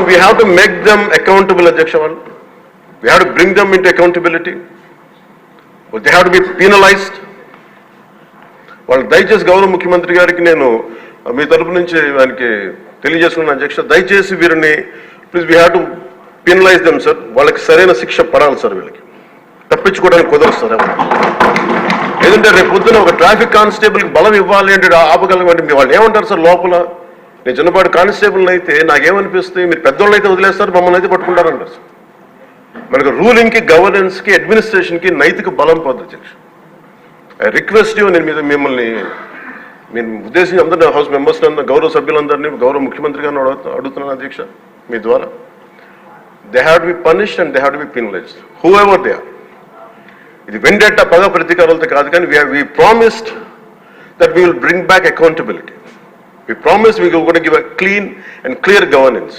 we have to make them accountable, Adhyaksha. We have to bring them into accountability. They have to be penalized. వాళ్ళు దయచేసి గౌరవ ముఖ్యమంత్రి గారికి నేను మీ తరపు నుంచి ఆయనకి తెలియజేసుకున్నాను అధ్యక్ష, దయచేసి వీరిని please we have to penalise them sir. వాళ్ళకి సరైన శిక్ష పడాలి సార్. వీళ్ళకి తప్పించుకోవడానికి కుదరదు సార్. ఏదంటే రేపు పొద్దున ఒక ట్రాఫిక్ కానిస్టేబుల్కి బలం ఇవ్వాలి అంటే ఆపగలమంటే వాళ్ళు ఏమంటారు సార్ లోపల? నేను చిన్నపాటి కానిస్టేబుల్ని అయితే నాకేమనిపిస్తుంది, మీరు పెద్దోళ్ళు అయితే వదిలేస్తారు, మమ్మల్ని అయితే పట్టుకుంటారంటారు సార్. మనకు రూలింగ్కి, గవర్నెన్స్కి, అడ్మినిస్ట్రేషన్కి నైతిక బలం పోదు అధ్యక్ష. ఐ రిక్వెస్ట్ యూ, నేను మిమ్మల్ని నేను ఉద్దేశించి అందరినీ హౌస్ మెంబర్స్ గౌరవ సభ్యులందరినీ గౌరవ ముఖ్యమంత్రి గారిని అడుగుతున్నాను అధ్యక్ష మీ ద్వారా. They have to be punished and they have to be penalised whoever they are. ఇది వెండెట్టా పగ ప్రతీకారాలతో కాదు, కానీ we promised that we will bring back accountability. We promised we are going to give a clean and clear governance.